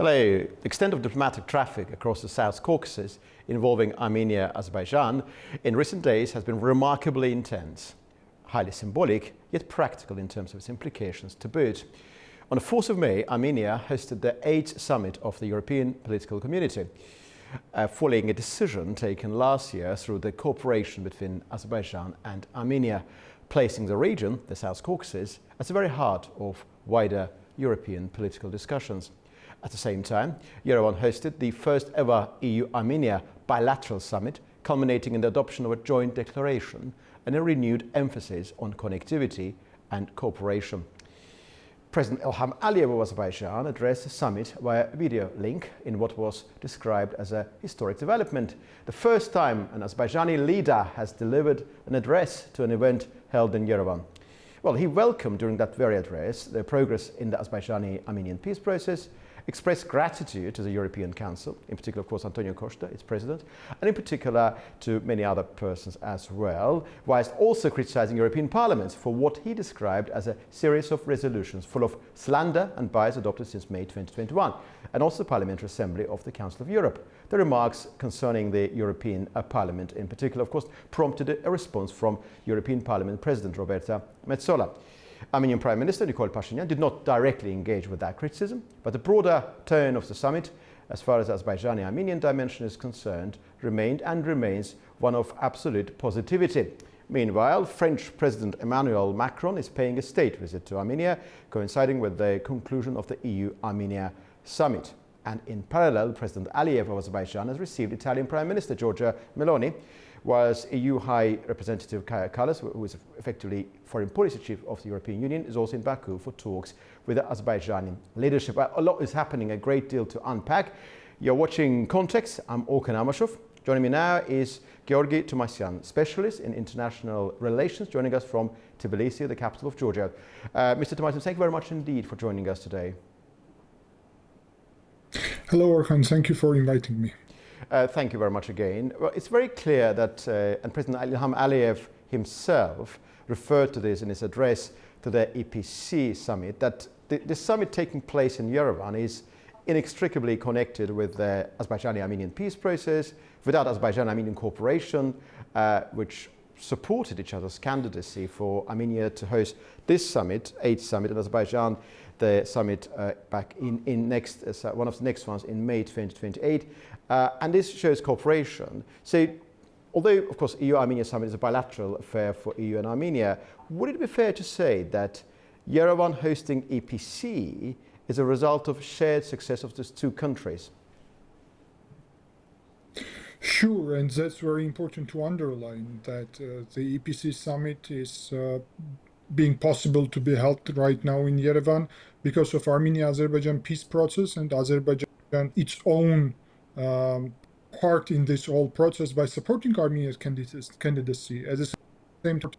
The extent of diplomatic traffic across the South Caucasus involving Armenia and Azerbaijan in recent days has been remarkably intense, highly symbolic, yet practical in terms of its implications to boot. On the 4th of May, Armenia hosted the 8th summit of the European political community, following a decision taken last year through the cooperation between Azerbaijan and Armenia, placing the region, the South Caucasus, at the very heart of wider European political discussions. At the same time, Yerevan hosted the first ever EU-Armenia bilateral summit, culminating in the adoption of a joint declaration and a renewed emphasis on connectivity and cooperation. President Ilham Aliyev of Azerbaijan addressed the summit via video link in what was described as a historic development. The first time an Azerbaijani leader has delivered an address to an event held in Yerevan. Well, he welcomed during that very address the progress in the Azerbaijani-Armenian peace process, expressed gratitude to the European Council, in particular, of course, Antonio Costa, its president, and in particular to many other persons as well, whilst also criticizing European Parliament for what he described as a series of resolutions full of slander and bias adopted since May 2021, and also the Parliamentary Assembly of the Council of Europe. The remarks concerning the European Parliament in particular, of course, prompted a response from European Parliament President Roberta Metsola. Armenian Prime Minister Nikol Pashinyan did not directly engage with that criticism, but the broader tone of the summit, as far as the Azerbaijani-Armenian dimension is concerned, remained and remains one of absolute positivity. Meanwhile, French President Emmanuel Macron is paying a state visit to Armenia, coinciding with the conclusion of the EU-Armenia summit. And in parallel, President Aliyev of Azerbaijan has received Italian Prime Minister Giorgia Meloni, whilst EU High Representative Kaja Kallas, who is effectively foreign policy chief of the European Union, is also in Baku for talks with the Azerbaijani leadership. A lot is happening, a great deal to unpack. You're watching Context. I'm Orkan Amashov. Joining me now is Georgi Tomasyan, specialist in international relations, joining us from Tbilisi, the capital of Georgia. Mr. Tomasyan, thank you very much indeed for joining us today. Hello, Orkan. Thank you for inviting me. Thank you very much again. Well, it's very clear that, and President Ilham Aliyev himself referred to this in his address to the EPC summit, that the summit taking place in Yerevan is inextricably connected with the Azerbaijani-Armenian peace process, without Azerbaijan-Armenian cooperation, which supported each other's candidacy for Armenia to host this summit, 8th summit, and Azerbaijan the summit back in next one of the next ones in May 2028, and this shows cooperation. So, although of course EU-Armenia summit is a bilateral affair for EU and Armenia, would it be fair to say that Yerevan hosting EPC is a result of shared success of these two countries? Sure, and that's very important to underline that the EPC summit is being possible to be held right now in Yerevan because of Armenia-Azerbaijan peace process and Azerbaijan its own part in this whole process by supporting Armenia's candidacy. At the same time,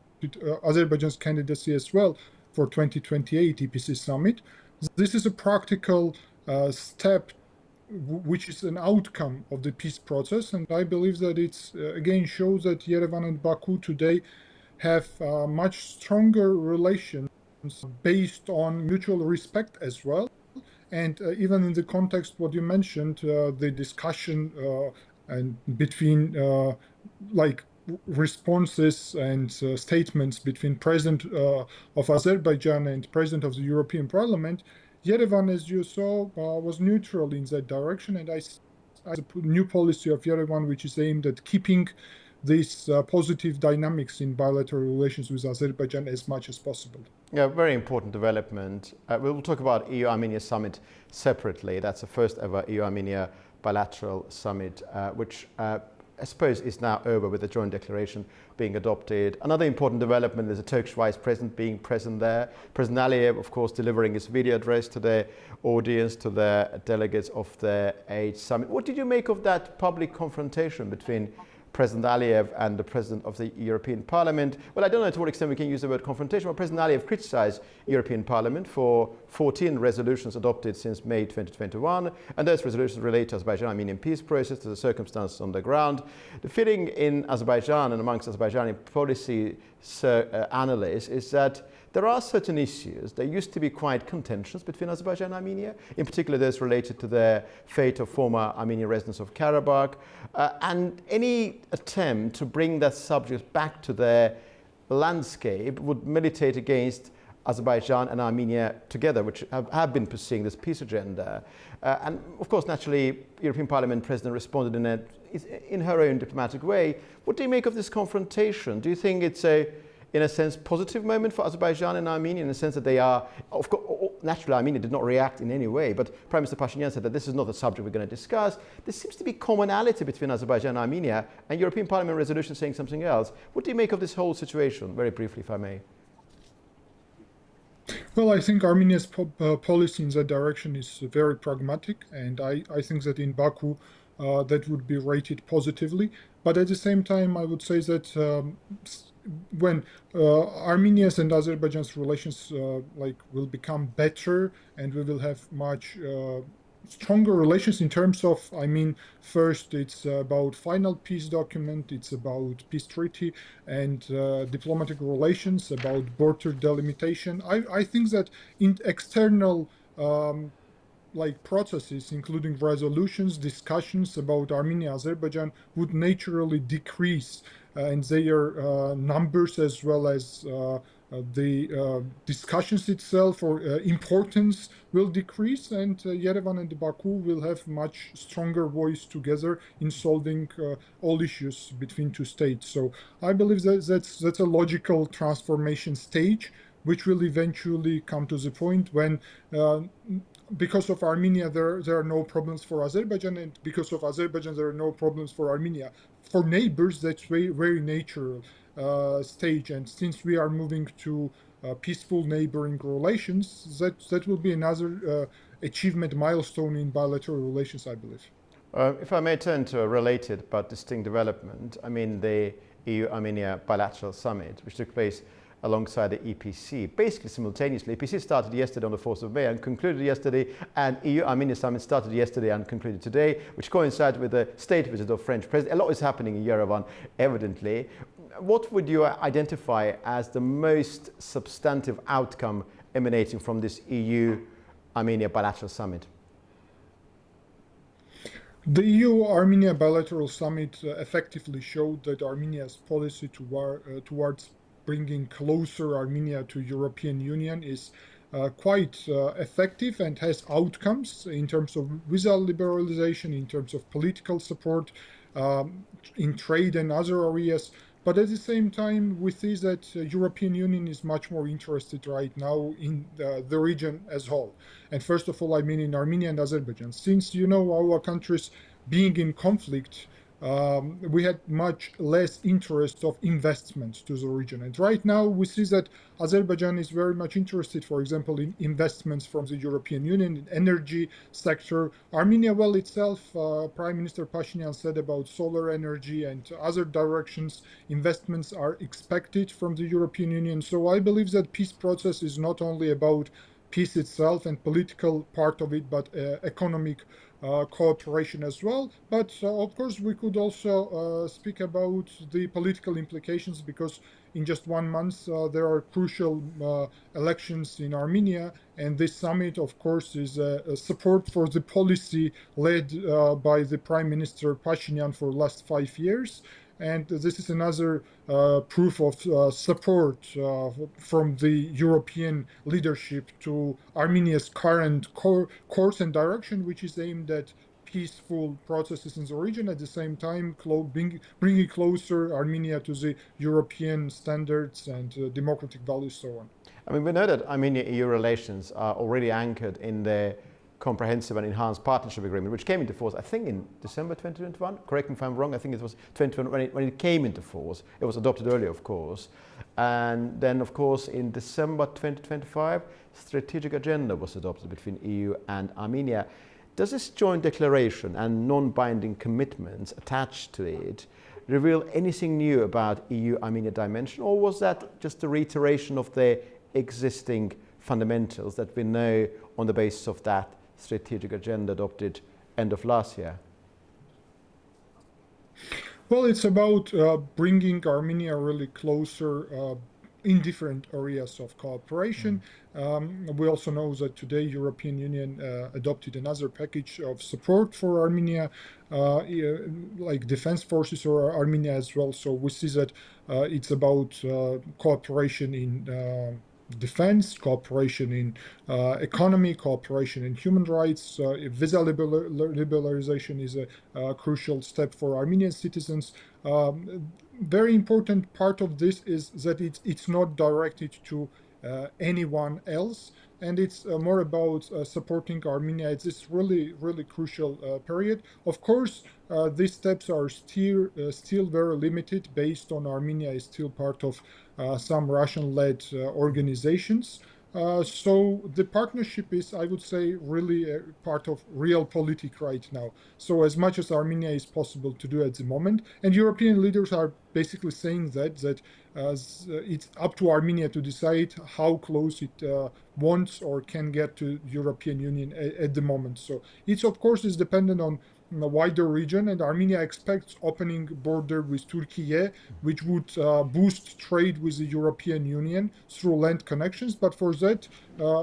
Azerbaijan's candidacy as well for 2028 EPC summit. This is a practical step which is an outcome of the peace process, and I believe that it's again shows that Yerevan and Baku today have much stronger relations based on mutual respect as well. And even in the context what you mentioned, the discussion and between like responses and statements between President of Azerbaijan and President of the European Parliament, Yerevan, as you saw, was neutral in that direction, and I the new policy of Yerevan, which is aimed at keeping these positive dynamics in bilateral relations with Azerbaijan as much as possible. Yeah, very important development. We'll talk about EU-Armenia summit separately. That's the first ever EU-Armenia bilateral summit, which I suppose is now over with the joint declaration being adopted. Another important development is the Turkish Vice President being present there. President Aliyev, of course, delivering his video address to the audience, to the delegates of the 8th summit. What did you make of that public confrontation between President Aliyev and the President of the European Parliament? Well, I don't know to what extent we can use the word confrontation, but President Aliyev criticized European Parliament for 14 resolutions adopted since May 2021, and those resolutions relate to Azerbaijan-Armenian peace process, to the circumstances on the ground. The feeling in Azerbaijan and amongst Azerbaijani policy analysts is that there are certain issues that used to be quite contentious between Azerbaijan and Armenia, in particular those related to the fate of former Armenian residents of Karabakh, and any attempt to bring that subject back to the landscape would militate against Azerbaijan and Armenia together, which have been pursuing this peace agenda. And of course, naturally, European Parliament President responded in her own diplomatic way. What do you make of this confrontation? Do you think it's in a sense, positive moment for Azerbaijan and Armenia in the sense that they are, of course, naturally Armenia did not react in any way, but Prime Minister Pashinyan said that this is not a subject we're going to discuss. There seems to be commonality between Azerbaijan and Armenia, and European Parliament resolution saying something else. What do you make of this whole situation, very briefly, if I may? Well, I think Armenia's policy in that direction is very pragmatic, and I think that in Baku that would be rated positively. But at the same time, I would say that when Armenia's and Azerbaijan's relations will become better, and we will have much stronger relations in terms of, I mean, first it's about final peace document, it's about peace treaty and diplomatic relations, about border delimitation. I think that in external processes, including resolutions, discussions about Armenia, Azerbaijan would naturally decrease in their numbers, as well as the discussions itself or importance will decrease, and Yerevan and Baku will have much stronger voice together in solving all issues between two states. So I believe that that's a logical transformation stage, which will eventually come to the point when because of Armenia, there are no problems for Azerbaijan, and because of Azerbaijan, there are no problems for Armenia. For neighbors, that's very natural stage, and since we are moving to peaceful neighboring relations, that will be another achievement milestone in bilateral relations, I believe. If I may turn to a related but distinct development, I mean the EU-Armenia bilateral summit, which took place alongside the EPC, basically simultaneously. EPC started yesterday on the 4th of May and concluded yesterday, and EU-Armenia summit started yesterday and concluded today, which coincides with the state visit of French president. A lot is happening in Yerevan, evidently. What would you identify as the most substantive outcome emanating from this EU-Armenia bilateral summit? The EU-Armenia bilateral summit effectively showed that Armenia's policy towards bringing closer Armenia to European Union is quite effective and has outcomes in terms of visa liberalization, in terms of political support, in trade and other areas. But at the same time, we see that European Union is much more interested right now in the region as whole. And first of all, I mean in Armenia and Azerbaijan. Since, our countries being in conflict, we had much less interest of investments to the region. And right now we see that Azerbaijan is very much interested, for example, in investments from the European Union in energy sector. Armenia, well, itself, Prime Minister Pashinyan said about solar energy and other directions, investments are expected from the European Union. So I believe that peace process is not only about peace itself and political part of it, but economic cooperation as well. But of course, we could also speak about the political implications, because in just 1 month there are crucial elections in Armenia, and this summit, of course, is a support for the policy led by the Prime Minister Pashinyan for the last 5 years. And this is another proof of support from the European leadership to Armenia's current course and direction, which is aimed at peaceful processes in the region, at the same time bringing closer Armenia to the European standards and democratic values, so on. I mean, we know that Armenia-EU relations are already anchored in the Comprehensive and Enhanced Partnership Agreement, which came into force, I think, in December 2021. Correct me if I'm wrong. I think it was 2021 when it came into force. It was adopted earlier, of course. And then, of course, in December 2025, strategic agenda was adopted between EU and Armenia. Does this joint declaration and non-binding commitments attached to it reveal anything new about EU-Armenia dimension, or was that just a reiteration of the existing fundamentals that we know on the basis of that strategic agenda adopted end of last year? Well, it's about bringing Armenia really closer in different areas of cooperation. We also know that today European Union adopted another package of support for Armenia, like defense forces or Armenia as well. So we see that it's about cooperation in defense, cooperation in economy, cooperation in human rights. Visa liberalization is a crucial step for Armenian citizens. Very important part of this is that it's not directed to anyone else, and it's more about supporting Armenia. It's this really crucial period. Of course, these steps are still very limited, based on Armenia is still part of some Russian-led organizations. So the partnership is, I would say, really a part of realpolitik right now. So as much as Armenia is possible to do at the moment, and European leaders are basically saying that it's up to Armenia to decide how close it wants or can get to European Union at the moment. So it's of course is dependent on the wider region, and Armenia expects opening border with Turkey, which would boost trade with the European Union through land connections. But for that,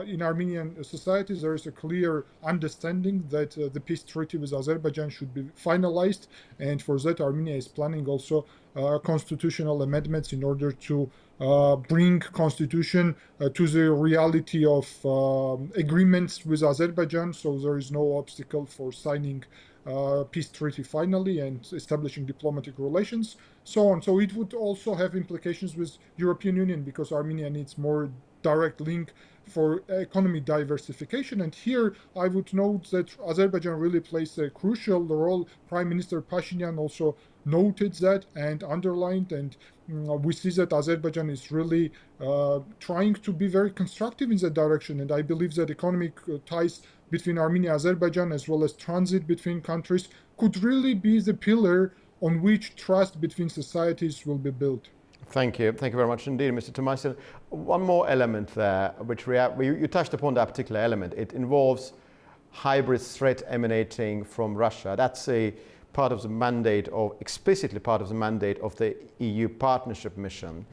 in Armenian society, there is a clear understanding that the peace treaty with Azerbaijan should be finalized, and for that, Armenia is planning also constitutional amendments in order to bring constitution to the reality of agreements with Azerbaijan, so there is no obstacle for signing peace treaty finally and establishing diplomatic relations, so on. So it would also have implications with European Union, because Armenia needs more direct link for economy diversification. And here I would note that Azerbaijan really plays a crucial role. Prime Minister Pashinyan also noted that and underlined, and we see that Azerbaijan is really trying to be very constructive in that direction. And I believe that economic ties between Armenia and Azerbaijan, as well as transit between countries, could really be the pillar on which trust between societies will be built. Thank you. Thank you very much indeed, Mr. Tomasyan. One more element there, which you touched upon that particular element. It involves hybrid threat emanating from Russia. That's a part of the mandate, or explicitly part of the mandate, of the EU partnership mission.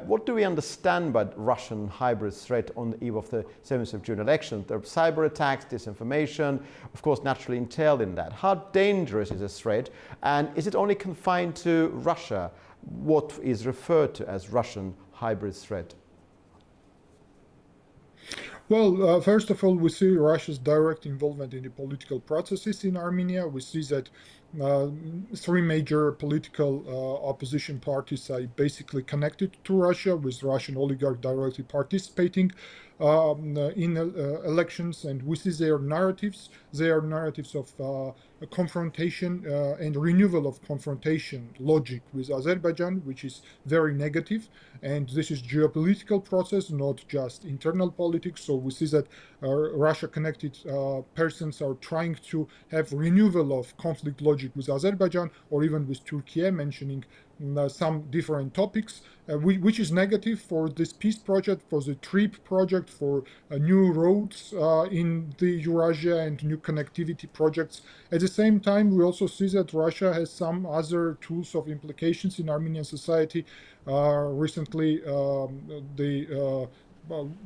What do we understand by Russian hybrid threat on the eve of the 7th of June election? There are cyber attacks, disinformation, of course, naturally entailed in that. How dangerous is this threat, and is it only confined to Russia? What is referred to as Russian hybrid threat? Well, first of all, we see Russia's direct involvement in the political processes in Armenia. We see that three major political opposition parties are basically connected to Russia, with Russian oligarchs directly participating in elections, and we see their narratives. They are narratives of confrontation and renewal of confrontation logic with Azerbaijan, which is very negative. And this is geopolitical process, not just internal politics. So we see that Russia-connected persons are trying to have renewal of conflict logic with Azerbaijan, or even with Turkey, mentioning some different topics, which is negative for this peace project, for the TRIP project, for new roads in the Eurasia and new connectivity projects. At the same time, we also see that Russia has some other tools of implications in Armenian society. Recently,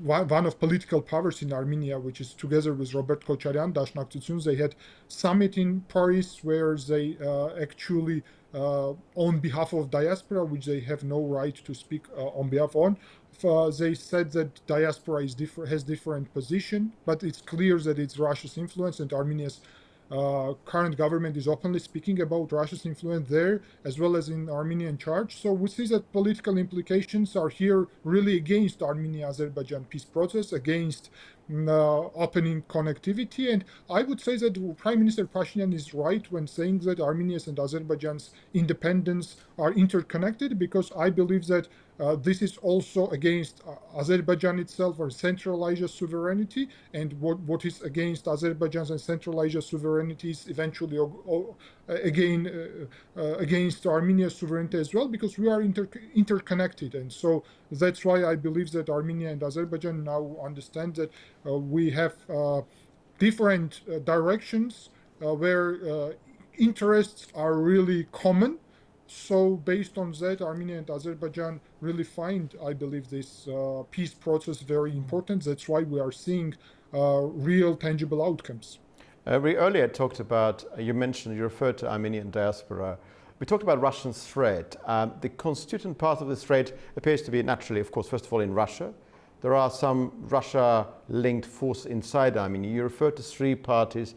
one of political powers in Armenia, which is together with Robert Kocharian, Dashnaktsyun, they had summit in Paris where they actually on behalf of diaspora, which they have no right to speak on behalf on. They said that diaspora has different position, but it's clear that it's Russia's influence, and Armenia's current government is openly speaking about Russia's influence there, as well as in Armenian charge. So we see that political implications are here really against Armenia-Azerbaijan peace process, against opening connectivity. And I would say that Prime Minister Pashinyan is right when saying that Armenia's and Azerbaijan's independence are interconnected, because I believe that this is also against Azerbaijan itself, or Central Asia sovereignty, and what is against Azerbaijan's and Central Asia sovereignty is eventually against Armenia's sovereignty as well, because we are interconnected. And so that's why I believe that Armenia and Azerbaijan now understand that we have different directions where interests are really common, So based on that, Armenia and Azerbaijan really find, I believe, this peace process very important. That's why we are seeing real tangible outcomes. We earlier talked about, you referred to Armenian diaspora. We talked about Russian threat. The constituent part of this threat appears to be naturally, of course, first of all, in Russia. There are some Russia-linked forces inside Armenia. You referred to three parties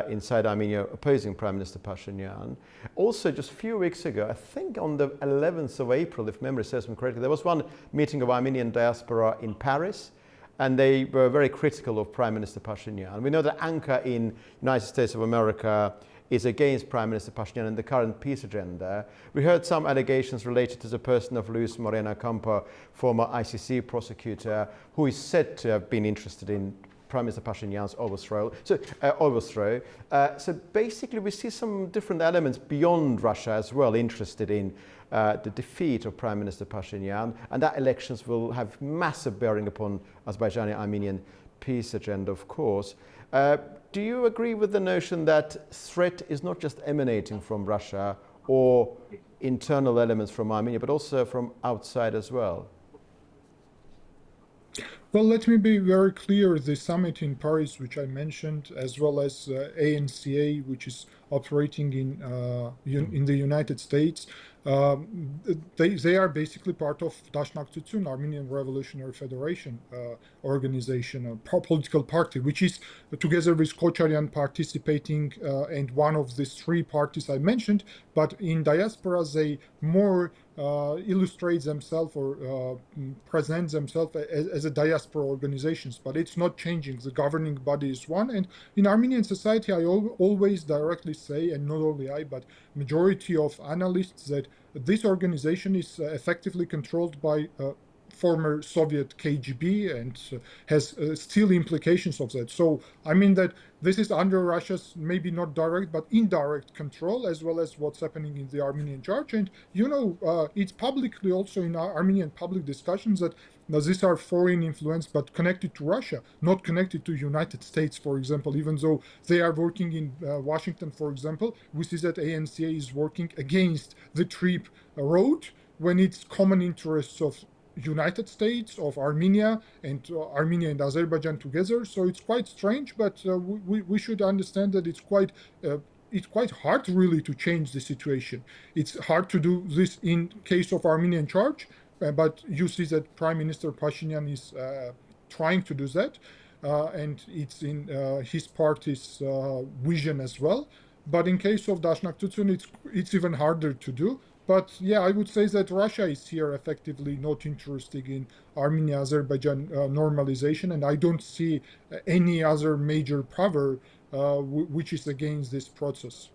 inside Armenia opposing Prime Minister Pashinyan. Also, just a few weeks ago, I think on the 11th of April, if memory serves me correctly, there was one meeting of Armenian diaspora in Paris, and they were very critical of Prime Minister Pashinyan. We know that Ankara in United States of America is against Prime Minister Pashinyan and the current peace agenda. We heard some allegations related to the person of Luis Moreno Ocampo, former ICC prosecutor, who is said to have been interested in Prime Minister Pashinyan's overthrow. So basically we see some different elements beyond Russia as well interested in the defeat of Prime Minister Pashinyan, and that elections will have massive bearing upon Azerbaijani-Armenian peace agenda, of course. Do you agree with the notion that threat is not just emanating from Russia or internal elements from Armenia, but also from outside as well? Well, let me be very clear. The summit in Paris, which I mentioned, as well as ANCA, which is operating in the United States, they are basically part of Dashnak Tutun, Armenian Revolutionary Federation organization, a political party, which is together with Kocharyan participating, and one of these three parties I mentioned. But in diaspora, they more illustrate themselves or present themselves as a diaspora organizations, but it's not changing. The governing body is one, and in Armenian society, I always directly say, and not only I, but majority of analysts, that this organization is effectively controlled by former Soviet KGB and has still implications of that. So I mean that this is under Russia's maybe not direct but indirect control, as well as what's happening in the Armenian Church. And it's publicly also in our Armenian public discussions that these are foreign influence but connected to Russia, not connected to United States, for example. Even though they are working in Washington, for example, we see that ANCA is working against the TRIP road when it's common interests of United States, of Armenia, and Armenia and Azerbaijan together. So it's quite strange, but we should understand that it's quite hard really to change the situation. It's hard to do this in case of Armenian Church, but you see that Prime Minister Pashinyan is trying to do that, and it's in his party's vision as well. But in case of Dashnak Tutun, it's even harder to do. But yeah, I would say that Russia is here effectively not interested in Armenia-Azerbaijan normalization, and I don't see any other major power which is against this process.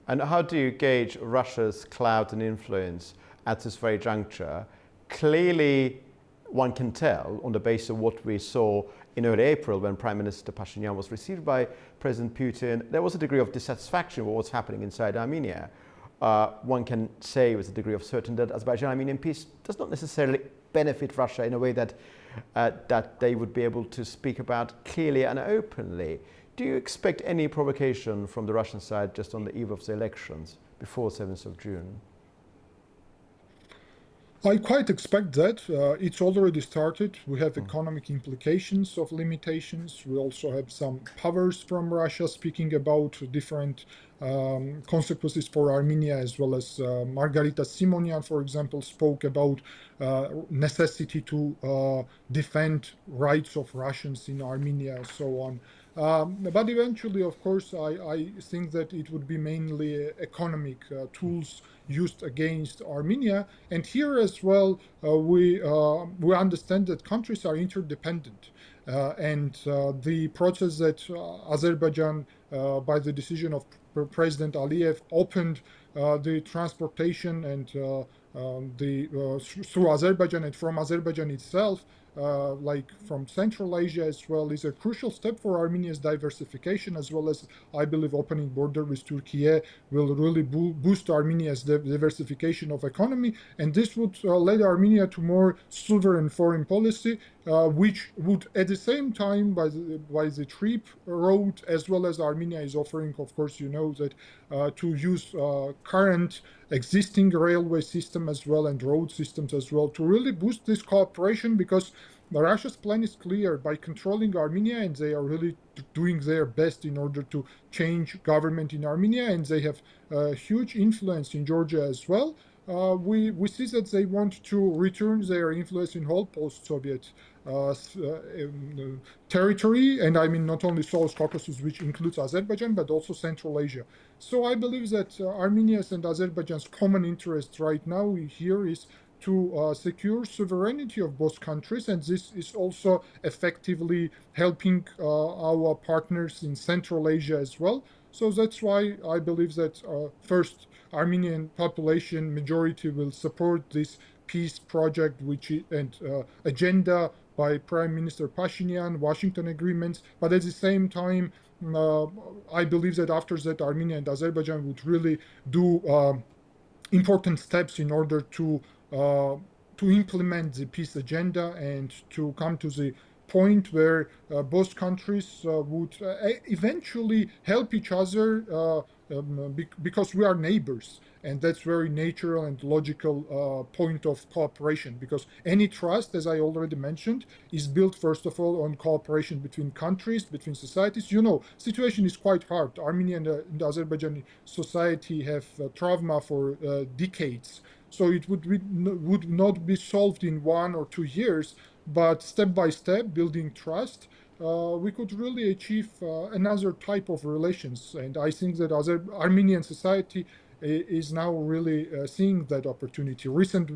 And how do you gauge Russia's clout and influence at this very juncture? Clearly, one can tell on the basis of what we saw in early April when Prime Minister Pashinyan was received by President Putin, there was a degree of dissatisfaction with what's happening inside Armenia. One can say with a degree of certainty that Azerbaijan-Armenian peace does not necessarily benefit Russia in a way that they would be able to speak about clearly and openly. Do you expect any provocation from the Russian side just on the eve of the elections before 7th of June? I quite expect that. It's already started. We have economic implications of limitations. We also have some powers from Russia speaking about different consequences for Armenia, as well as Margarita Simonyan, for example, spoke about necessity to defend rights of Russians in Armenia and so on. But eventually, of course, I think that it would be mainly economic tools used against Armenia. And here as well, we understand that countries are interdependent. And the process that Azerbaijan, by the decision of President Aliyev, opened the transportation and through Azerbaijan and from Azerbaijan itself, like from Central Asia as well, is a crucial step for Armenia's diversification, as well as, I believe, opening border with Turkey will really boost Armenia's diversification of economy, and this would lead Armenia to more sovereign foreign policy, which would at the same time, by the trip road, as well as Armenia is offering, of course, you know that to use current existing railway system as well and road systems as well to really boost this cooperation, because Russia's plan is clear. By controlling Armenia, and they are really doing their best in order to change government in Armenia, and they have huge influence in Georgia as well. We see that they want to return their influence in whole post-Soviet territory, and I mean not only South Caucasus, which includes Azerbaijan, but also Central Asia. So I believe that Armenia's and Azerbaijan's common interest right now here is to secure sovereignty of both countries, and this is also effectively helping our partners in Central Asia as well. So that's why I believe that first, Armenian population majority will support this peace project, and agenda by Prime Minister Pashinyan, Washington agreements. But at the same time, I believe that after that, Armenia and Azerbaijan would really do important steps in order to implement the peace agenda and to come to the point where both countries would eventually help each other because we are neighbors, and that's very natural and logical point of cooperation, because any trust, as I already mentioned, is built first of all on cooperation between countries, between societies. You know, situation is quite hard. Armenian and Azerbaijani society have trauma for decades, so it would not be solved in 1 or 2 years, but step by step, building trust, we could really achieve another type of relations. And I think that Armenian society is now really seeing that opportunity. Recent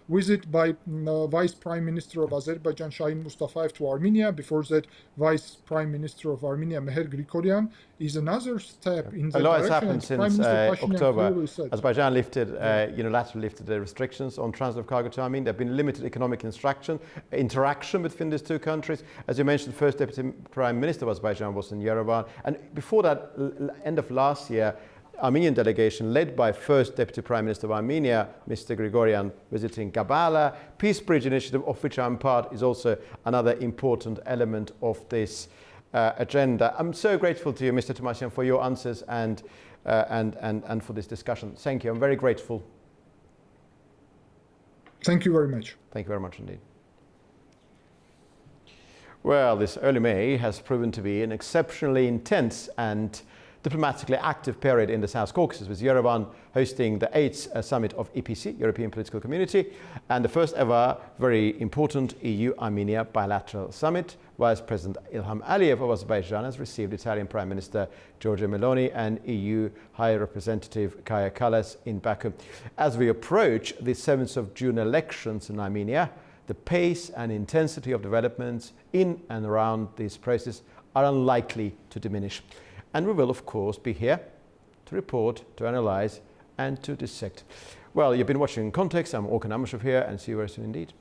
visit by Vice Prime Minister of Azerbaijan, Shahin Mustafayev, to Armenia, before that Vice Prime Minister of Armenia, Meher Grigoryan, is another step in that direction. A lot has direction. happened since October. Azerbaijan unilaterally lifted the restrictions on transit of cargo to Armenia. There have been limited economic interaction between these two countries. As you mentioned, the first Deputy Prime Minister of Azerbaijan was in Yerevan. And before that, end of last year, Armenian delegation led by First Deputy Prime Minister of Armenia, Mr. Grigoryan, visiting Gabala. Peace Bridge initiative, of which I'm part, is also another important element of this agenda. I'm so grateful to you, Mr. Tomasyan, for your answers and for this discussion. Thank you. I'm very grateful. Thank you very much. Thank you very much indeed. Well, this early May has proven to be an exceptionally intense and diplomatically active period in the South Caucasus, with Yerevan hosting the 8th summit of EPC, European Political Community, and the first ever very important EU-Armenia bilateral summit. Vice President Ilham Aliyev of Azerbaijan has received Italian Prime Minister Giorgia Meloni and EU High Representative Kaja Kallas in Baku. As we approach the 7th of June elections in Armenia, the pace and intensity of developments in and around this process are unlikely to diminish. And we will, of course, be here to report, to analyze, and to dissect. Well, you've been watching In Context. I'm Orkan Amashov here, and see you very soon indeed.